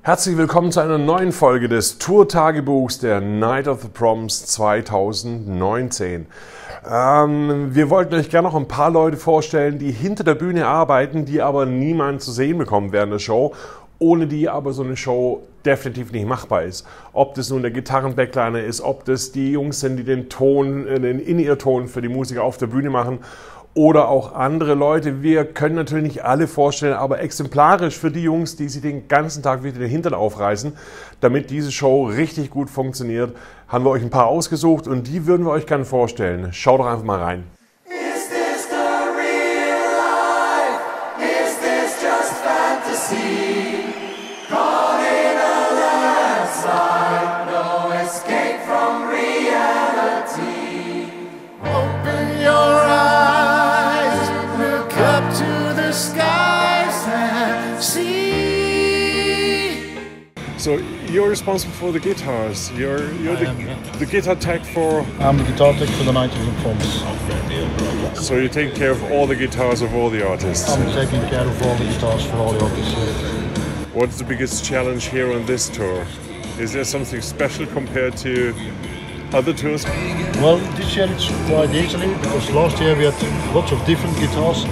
Herzlich willkommen zu einer neuen Folge des Tourtagebuchs der Night of the Proms 2019. Wir wollten euch gerne noch ein paar Leute vorstellen, die hinter der Bühne arbeiten, die aber niemand zu sehen bekommt während der Show, ohne die aber so eine Show definitiv nicht machbar ist. Ob das nun der Gitarrenbackliner ist, ob das die Jungs sind, die den Ton, den In-Ear-Ton für die Musiker auf der Bühne machen, oder auch andere Leute. Wir können natürlich nicht alle vorstellen, aber exemplarisch für die Jungs, die sich den ganzen Tag wieder den Hintern aufreißen, damit diese Show richtig gut funktioniert, haben wir euch ein paar ausgesucht und die würden wir euch gerne vorstellen. Schaut doch einfach mal rein. Is this the real life? Is this just fantasy? Caught in a landslide, no escape from reality. Open your eyes, look up to the skies and see. So you're responsible for the guitars. You're the guitar tech for. I'm the guitar tech for the Night of the Proms. So you take care of all the guitars of all the artists. I'm taking care of all the guitars for all the artists. What's the biggest challenge here on this tour? Is there something special compared to other tours? Well, this year it's quite easily because last year we had lots of different guitars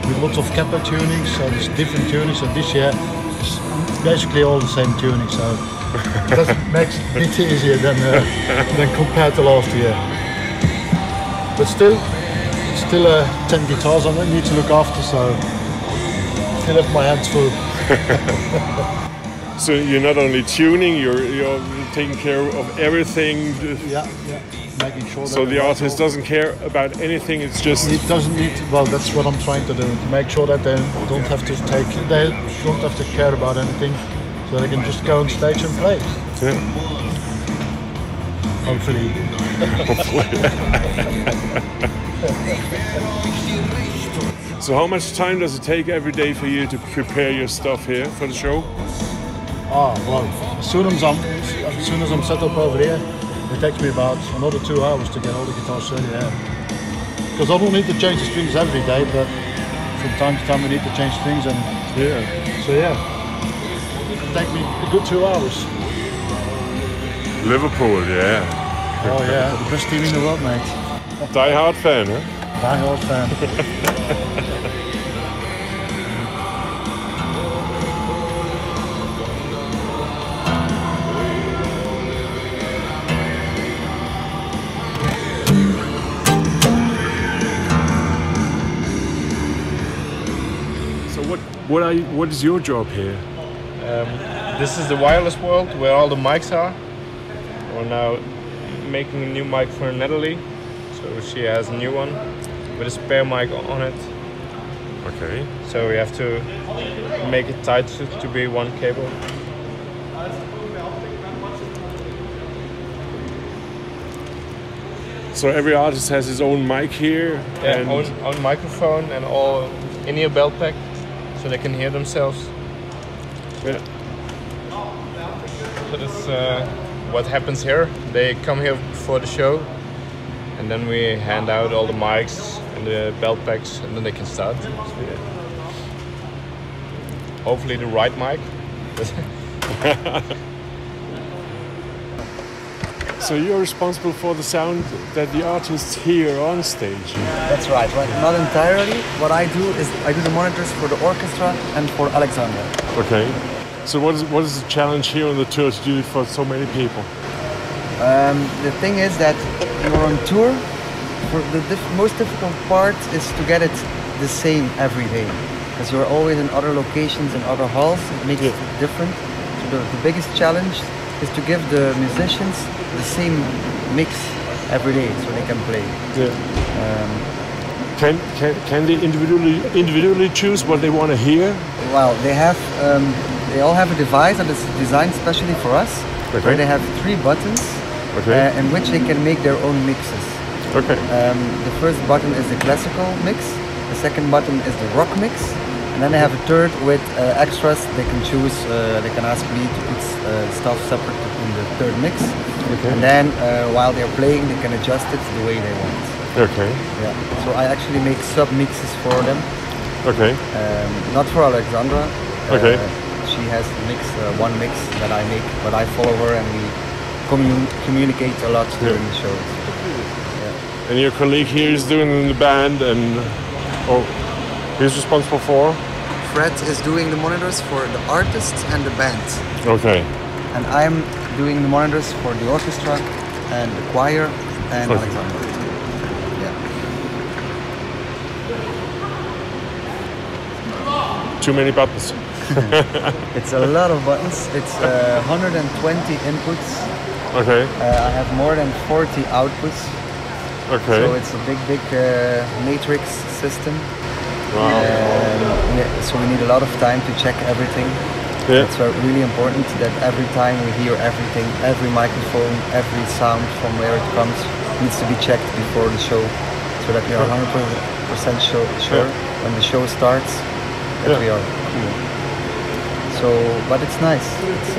with lots of Kappa tunings, so there's different tunings, and this year it's basically all the same tuning, so that makes it a bit easier than compared to last year. But still, it's still 10 guitars I need to look after, so still have my hands full. So you're not only tuning, you're taking care of everything. Yeah, making sure that So the artist doesn't care about anything. It's just. It doesn't need. Well, that's what I'm trying to do. To make sure that they don't have to care about anything, so they can just go on stage and play. Yeah. Hopefully. So how much time does it take every day for you to prepare your stuff here for the show? Well, as soon as I'm set up over here, it takes me about another 2 hours to get all the guitars ready there. Because I don't need to change the strings every day, but from time to time we need to change strings, and so it takes me a good 2 hours. Liverpool, yeah. Oh yeah, the best team in the world, mate. Die Hard fan, huh? Die Hard fan. What is your job here? This is the wireless world where all the mics are. We're now making a new mic for Natalie, so she has a new one with a spare mic on it. Okay. So we have to make it tight to be one cable. So every artist has his own mic here? Yeah, and own microphone and all in-ear belt pack, so they can hear themselves. Yeah. So that's what happens here. They come here for the show, and then we hand out all the mics and the belt packs, and then they can start. Hopefully the right mic. So you're responsible for the sound that the artists hear on stage? That's right. Not entirely. What I do is I do the monitors for the orchestra and for Alexander. Okay. So what is the challenge here on the tour to do it for so many people? The thing is that you're on tour. For the most difficult part is to get it the same every day, because you're always in other locations and other halls. It makes it different. So the biggest challenge is to give the musicians the same mix every day, so they can play. Yeah. Can they individually choose what they want to hear? Well, they all have a device that is designed specially for us. Okay. Where they have 3 buttons, in which they can make their own mixes. Okay. The first button is the classical mix. The second button is the rock mix. And then they have a third with extras. They can choose, they can ask me to put stuff separate in the third mix. Okay. And then while they're playing, they can adjust it the way they want. Okay. Yeah. So I actually make sub mixes for them. Okay. Not for Alexandra. Okay. She she has the mix, one mix that I make, but I follow her and we communicate a lot during the shows. Yeah. And your colleague here is doing the band, and he's responsible for? Fred is doing the monitors for the artists and the band. Okay. And I'm doing the monitors for the orchestra and the choir and Alexander. Yeah. Too many buttons. It's a lot of buttons. It's 120 inputs. Okay. I have more than 40 outputs. Okay. So it's a big matrix system. Wow. Yeah, so we need a lot of time to check everything. Yeah. It's really important that every time we hear everything, every microphone, every sound from where it comes needs to be checked before the show, so that we are 100% sure when the show starts that we are cool. So, but it's nice. It's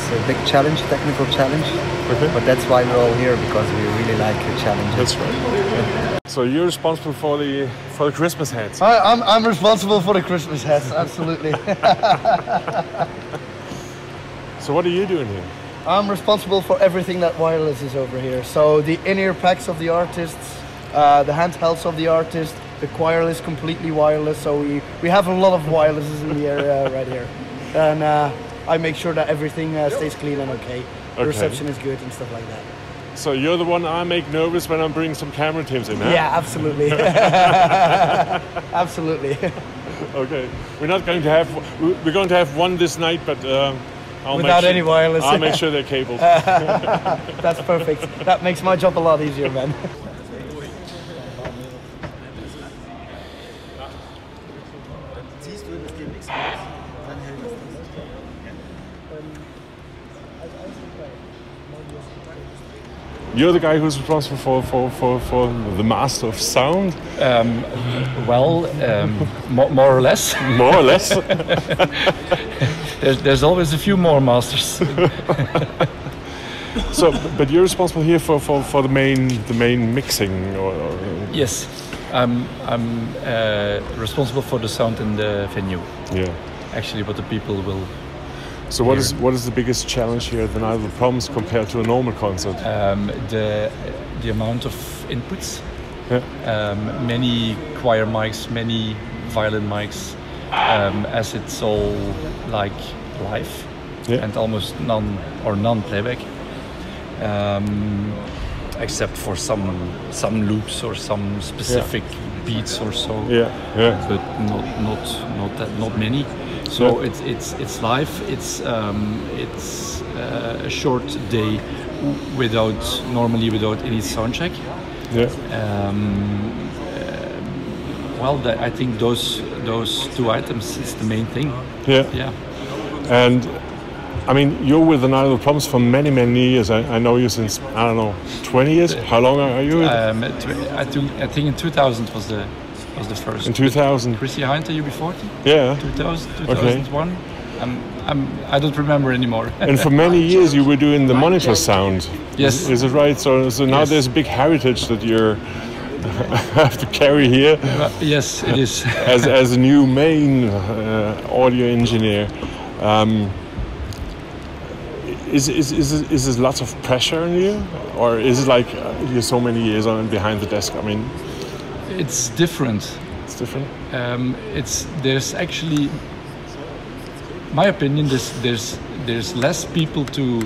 a big challenge, technical challenge. Okay. But that's why we're all here, because we really like the challenges. That's right. So you're responsible for the Christmas hats. I'm responsible for the Christmas hats, absolutely. So what are you doing here? I'm responsible for everything that wireless is over here. So the in-ear packs of the artists, the handhelds of the artist, the choir is completely wireless. So we have a lot of wirelesses in the area right here. And I make sure that everything stays clean and okay. The reception is good and stuff like that. So you're the one I make nervous when I bring some camera teams in, huh? Yeah, absolutely. Absolutely. Okay, we're going to have one this night, but without any wireless. I'll make sure they're cabled. That's perfect. That makes my job a lot easier, man. You're the guy who's responsible for the master of sound? More or less. More or less? There's always a few more masters. So, but you're responsible here for the main mixing, or? Yes, I'm responsible for the sound in the venue. Yeah. Actually, what the people will. So what is the biggest challenge here at the Night of the Proms compared to a normal concert? The amount of inputs. Yeah. Many choir mics, many violin mics, as it's all like live, and almost none playback, except for some loops or some specific beats or so. But not many. So it's live. It's a short day normally without any sound check. I think those two items is the main thing. Yeah. And I mean, you're with the Night of the Proms for many years. I know you since, I don't know, 20 years. How long are you? I think in 2000 was the first. In 2000. Chrissy Hynte, UB40? Yeah. 2001. I don't remember anymore. And for many years you were doing the monitor sound. Yes. Is it right? So now there's a big heritage that you have to carry here. Yes, it is. as a new main audio engineer. Is there lots of pressure on you? Or is it like you're so many years on behind the desk? I mean, it's different. It's different. There's actually, my opinion, there's less people to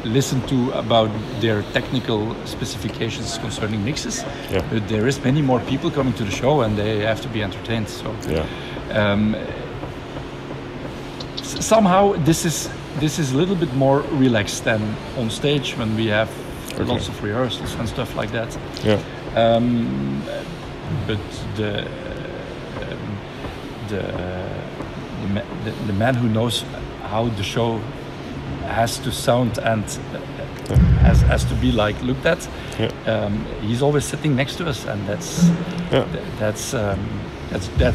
listen to about their technical specifications concerning mixes. Yeah. But there is many more people coming to the show, and they have to be entertained. So somehow this is a little bit more relaxed than on stage when we have lots of rehearsals and stuff like that. Yeah. But the man who knows how the show has to sound and has to be like looked at, he's always sitting next to us, and that's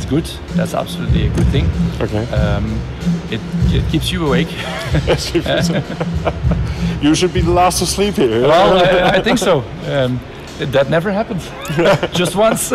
good. That's absolutely a good thing. Okay. It keeps you awake. You should be the last to sleep here. Well, I think so. That never happened. Just once.